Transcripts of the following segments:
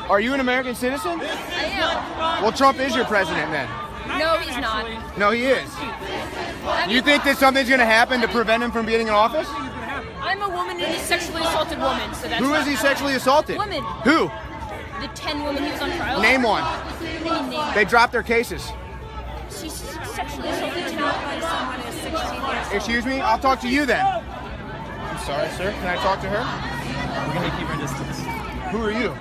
Are you an American citizen? I am. Well, Trump is your president then. No, he's not. No, he is. You think that something's going to happen to prevent him from getting in office? I'm a woman and a sexually assaulted woman, so that's Who not is he happening. sexually assaulted? Women. Who? The 10 women he was on trial. Name one. What do you mean They dropped their cases. She's sexually assaulted by someone who's 16 years old. Excuse me? I'll talk to you then. I'm sorry, sir. Can I talk to her? We're going to keep our distance. Who are you?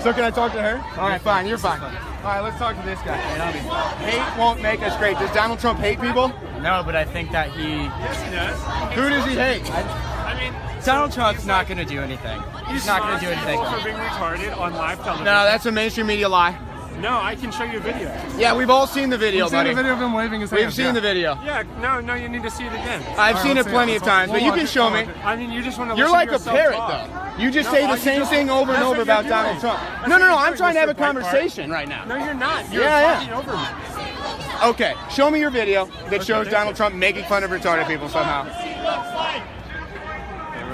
So can I talk to her? All right, fine. You're fine. All right, let's talk to this guy. Hate won't make us great. Does Donald Trump hate people? No, but I think that he... Yes, he does. Who does he hate? I mean, Donald Trump's not going to do anything. He's not going to do anything. for being retarded on live television. No, that's a mainstream media lie. No, I can show you a video. Yeah, we've all seen the video, We've seen buddy. the video of him waving his hand. We've seen the video. Yeah, no, you need to see it again. I've seen it let's see plenty it. of times, but you can show me. I mean, you just want to You're listen like to a yourself parrot, talk. though. You just No, say all the you same just- thing over and that's over what about you're Donald doing. Trump. That's No, what no, you're I'm doing, trying to have a Mr. Breitbart. conversation right now. No, you're not. You're Yeah, talking over me. Okay, show me your video that shows Donald Trump making fun of retarded people somehow.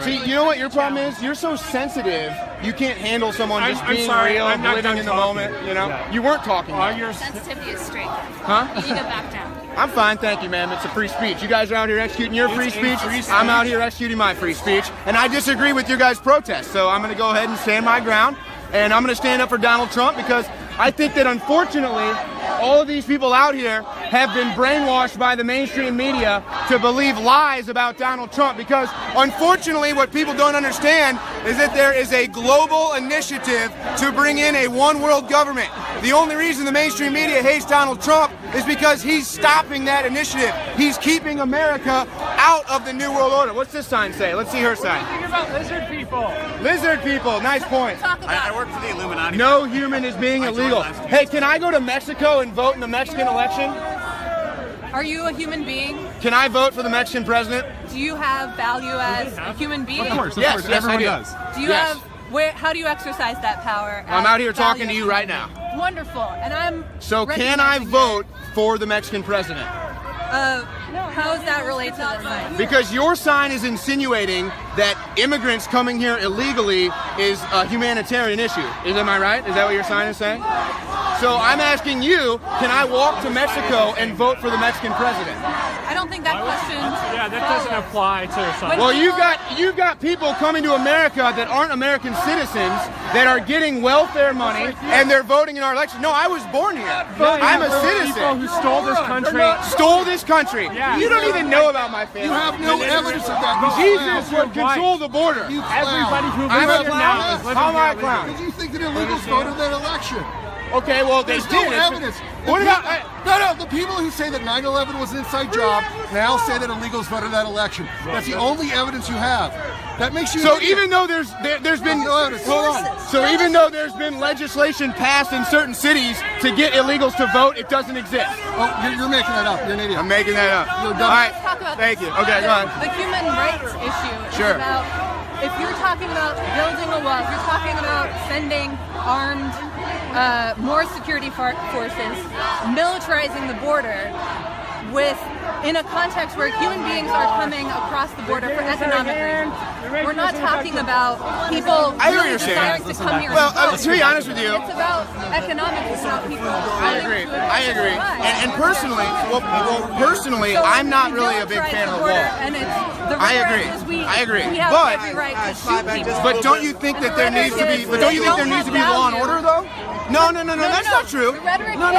See, you know what your problem is? You're so sensitive, you can't handle someone just I'm being sorry, real, I'm not living done in the talking. moment, you know? Yeah. You weren't talking. All though. your Sensitivity is straight. Huh? You need to back down. I'm fine, thank you, ma'am. It's a free speech. You guys are out here executing your free It's a speech. free speech. I'm out here executing my free speech. And I disagree with your guys' protest. So I'm going to go ahead and stand my ground. And I'm going to stand up for Donald Trump because I think that unfortunately, all of these people out here have been brainwashed by the mainstream media to believe lies about Donald Trump because unfortunately what people don't understand is that there is a global initiative to bring in a one world government. The only reason the mainstream media hates Donald Trump is because he's stopping that initiative. He's keeping America out of the New World Order. What's this sign say? Let's see her sign. Think about lizard people. Lizard people, nice point. I work for the Illuminati. No human is being illegal. Hey, can I go to Mexico and vote in the Mexican election? Are you a human being? Can I vote for the Mexican president? Do you have value as a human being? Of course, Yes, yes, everyone I do. does. Do you Yes. have? How do you exercise that power? I'm as out here talking to value you as a right human now. being? Wonderful, and I'm. So can I recognizing vote for the Mexican president? that. How does that relate to the sign? Because your sign is insinuating that immigrants coming here illegally is a humanitarian issue. Am I right? Is that what your sign is saying? So I'm asking you, can I walk to Mexico and vote for the Mexican president? I don't think that question. Yeah, that doesn't apply to something. Well, you've got people coming to America that aren't American citizens that are getting welfare money and they're voting in our election. No, I was born here. I'm a People citizen. who stole this country. Stole this country. Yeah. You don't even know about my family. You have no evidence of that. Jesus would control the border. You clown. Everybody who I'm lives a here clown? now is living How am I a here clown? Did you think that illegals voted that election? Okay, well they There's did. no evidence. What The about? people- No, the people who say that 9/11 was an inside job now say that illegals voted that election. That's the only evidence you have. That makes you. So an idiot. even though there's been No evidence. hold on. So even though there's been legislation passed in certain cities to get illegals to vote, it doesn't exist. Oh, you're making that up. You're an idiot. I'm making that up. You're All dumb. right. Let's talk about Thank this. you. Okay, go ahead. The human rights issue Sure. is about. If you're talking about building a wall, if you're talking about sending armed, more security forces, militarizing the border, in a context where human beings are coming across the border for economic reasons. We're not talking about people I hear what really you're saying. desiring to come here. Well, and vote. to be honest with you, It's about economics. It's about people. I agree. I agree. And personally, personally, I'm not really a big fan of the wall. And it's, the I rhetoric agree. is we I agree. We have But- every right to shoot people. But don't you think that there needs to be? But don't you think there needs to be law and order though? No, that's not true. The rhetoric No, is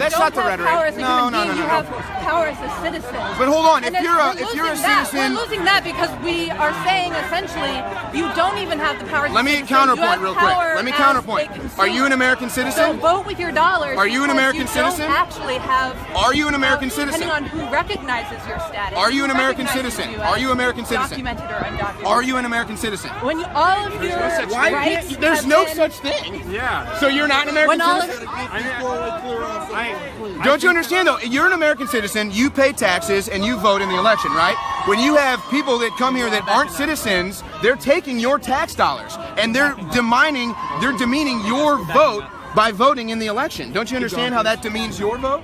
that's you not the don't have rhetoric. power as a No, human being, you have power as a citizen. But hold on, And if you're a we're losing that. citizen, We're losing that because we are saying essentially you don't even have the power. let me counterpoint real quick. Let me counterpoint. Are you an American So citizen? vote with your dollars. Are you an because American you citizen? Don't actually have. Are you an American citizen? Depending on who recognizes your status. Are you an who American recognizes citizen? you Are as you an American citizen? Documented or undocumented. Are you an American citizen? When you, all of your Why rights can't, there's have no been- such thing. Yeah. So you're not an American When all of, citizen? I Don't you understand though? You're an American citizen, you pay taxes, and you vote in the election, right? When you have people that come here that aren't citizens, they're taking your tax dollars and they're demeaning your vote by voting in the election. Don't you understand how that demeans your vote?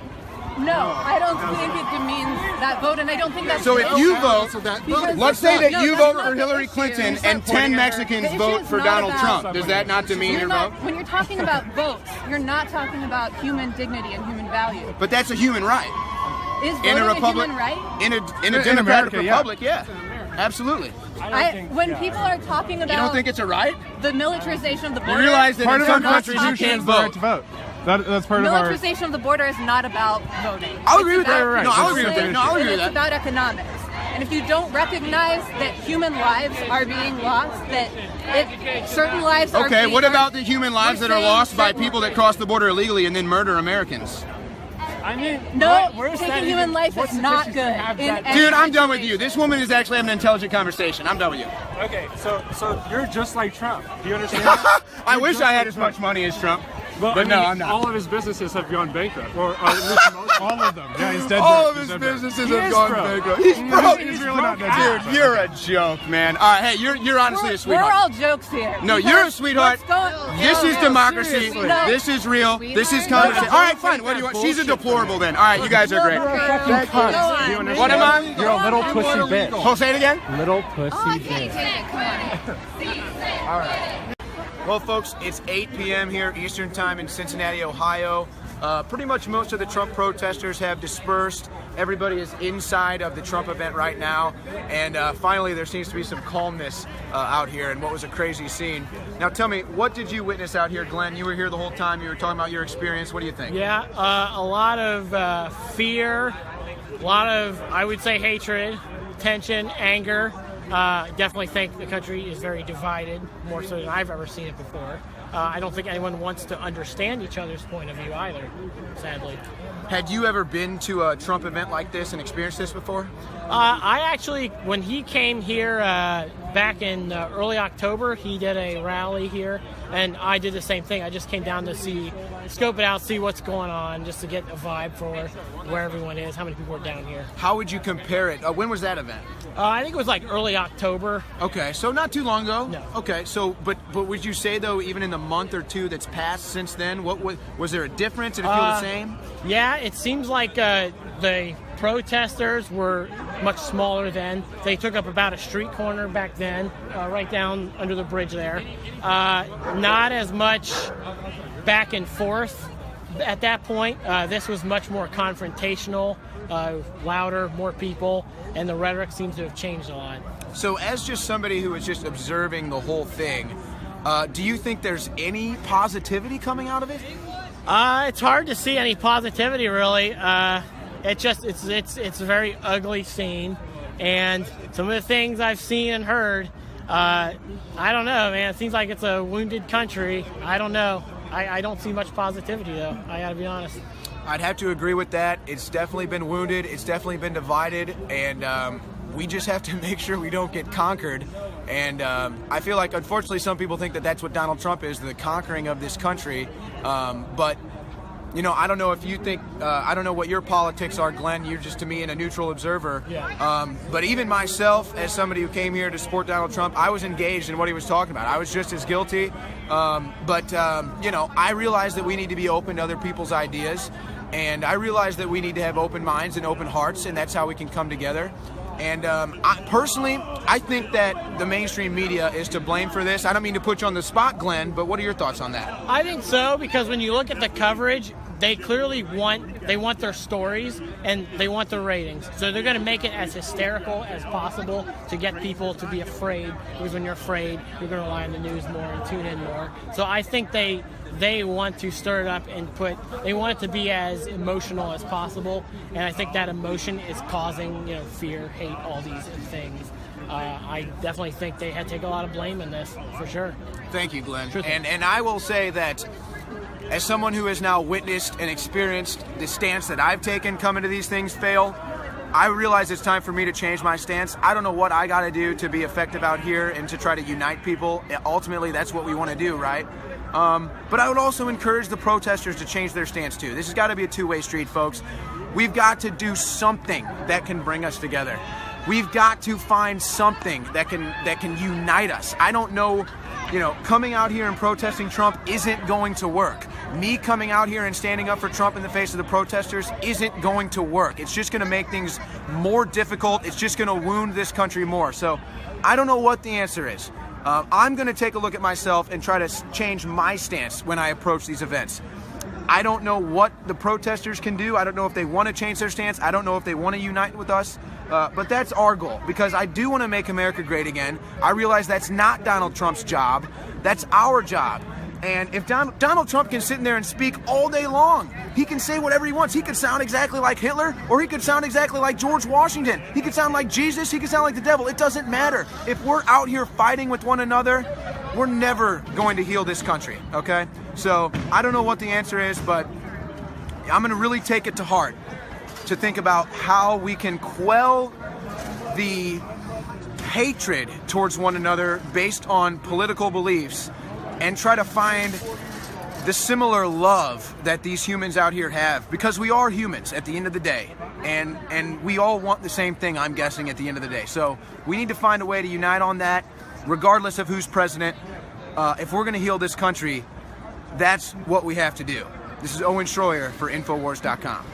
No, I don't think it demeans that vote, and I don't think that's So if you vote, Because- let's say that No, you that's vote not for the Hillary issue. Clinton It's and not 10 the Mexicans issue vote is for not Donald about- Trump. Does that not demean your vote? When you're talking about votes, you're not talking about human dignity and human value. But that's a human right. Is In a voting republic, human right? in a In democratic America, yeah. republic, yeah. Absolutely. When people are talking about You don't think it's a right? the militarization of the You border, realize that Part in of our some countries you Constitution can't is the right vote. to vote. That's part of our. militarization of the border is not about voting. I'll It's agree with that. about No, I'll agree with that. discipline, No, I'll agree and with it's that. about economics. And if you don't recognize that human lives are being lost, that certain lives are Okay, being what about the human lives we're that are saying lost by certain- people that cross the border illegally and then murder Americans? I mean, No, where's that taking even- human life what is not statistics good. have in that- any Dude, I'm done with you. situation. This woman is actually having an intelligent conversation. I'm done with you. Okay, so you're just like Trump. Do you understand? that? I You're wish just I had like as much money as Trump. Well, But I mean, no, I'm not. All of his businesses have gone bankrupt, or at least most, all of them. Yeah, he's dead. All broke. of his He's dead broke. businesses He have is gone broke. bankrupt. He's broke. He's really not Dude, that bad. you're a joke, man. All right, hey, you're honestly a We're sweetheart. all jokes here. No, because you're a sweetheart. what's going- This is No, democracy. seriously. No. This is real. This is Sweetheart. conversation. All right, fine. What do you want? She's a deplorable then. All right, you guys are great. Go on. Do you understand? What am I? You're a little pussy bitch. Oh, say it again. Little pussy bitch. Well, folks, it's 8 p.m. here Eastern Time in Cincinnati, Ohio. Pretty much most of the Trump protesters have dispersed. Everybody is inside of the Trump event right now. And finally, there seems to be some calmness out here in what was a crazy scene. Now, tell me, what did you witness out here, Glenn? You were here the whole time. You were talking about your experience. What do you think? Yeah, a lot of fear, a lot of, I would say, hatred, tension, anger. Definitely think the country is very divided, more so than I've ever seen it before. I don't think anyone wants to understand each other's point of view either, sadly. Had you ever been to a Trump event like this and experienced this before? I actually, when he came here back in early October, he did a rally here, and I did the same thing. I just came down to scope it out, see what's going on, just to get a vibe for where everyone is, how many people are down here. How would you compare it? When was that event? I think it was like early October. Okay, so not too long ago. No. Okay, so but would you say though, even in the month or two that's passed since then, what was there a difference? Did it feel the same? Yeah, it seems like the protesters were much smaller then. They took up about a street corner back then, right down under the bridge there. Not as much back and forth at that point. This was much more confrontational, louder, more people, and the rhetoric seems to have changed a lot. So as just somebody who was just observing the whole thing, do you think there's any positivity coming out of it? It's hard to see any positivity, really. It's a very ugly scene, and some of the things I've seen and heard, I don't know, man. It seems like it's a wounded country. I don't know. I don't see much positivity, though. I gotta be honest. I'd have to agree with that. It's definitely been wounded. It's definitely been divided, and we just have to make sure we don't get conquered. And I feel like, unfortunately, some people think that that's what Donald Trump is, the conquering of this country. But, you know, I don't know if you think, I don't know what your politics are, Glenn. You're just, to me, a neutral observer. Yeah. But even myself, as somebody who came here to support Donald Trump, I was engaged in what he was talking about. I was just as guilty. But you know, I realize that we need to be open to other people's ideas. And I realize that we need to have open minds and open hearts, and that's how we can come together. And I think that the mainstream media is to blame for this. I don't mean to put you on the spot, Glenn, but what are your thoughts on that? I think so, because when you look at the coverage, they clearly want their stories and they want their ratings. So they're going to make it as hysterical as possible to get people to be afraid, because when you're afraid, you're going to rely on the news more and tune in more. So I think they want to stir it up and they want it to be as emotional as possible, and I think that emotion is causing, you know, fear, hate, all these things. I definitely think they had to take a lot of blame in this, for sure. Thank you, Glenn. Sure thing. And I will say that as someone who has now witnessed and experienced the stance that I've taken coming to these things fail, I realize it's time for me to change my stance. I don't know what I got to do to be effective out here and to try to unite people. Ultimately, that's what we want to do, right? But I would also encourage the protesters to change their stance too. This has got to be a two-way street, folks. We've got to do something that can bring us together. We've got to find something that can unite us. I don't know, you know, coming out here and protesting Trump isn't going to work. me coming out here and standing up for Trump in the face of the protesters isn't going to work. It's just going to make things more difficult. It's just going to wound this country more. So I don't know what the answer is. I'm going to take a look at myself and try to change my stance when I approach these events. I don't know what the protesters can do. I don't know if they want to change their stance. I don't know if they want to unite with us. But that's our goal, because I do want to make America great again. I realize that's not Donald Trump's job. That's our job. And if Donald Trump can sit in there and speak all day long, he can say whatever he wants. He could sound exactly like Hitler, or he could sound exactly like George Washington. He could sound like Jesus. He could sound like the devil. It doesn't matter. If we're out here fighting with one another, we're never going to heal this country, okay? So I don't know what the answer is, but I'm going to really take it to heart to think about how we can quell the hatred towards one another based on political beliefs and try to find the similar love that these humans out here have, because we are humans at the end of the day, and we all want the same thing, I'm guessing, at the end of the day. So we need to find a way to unite on that, regardless of who's president. If we're going to heal this country, that's what we have to do. This is Owen Schroyer for Infowars.com.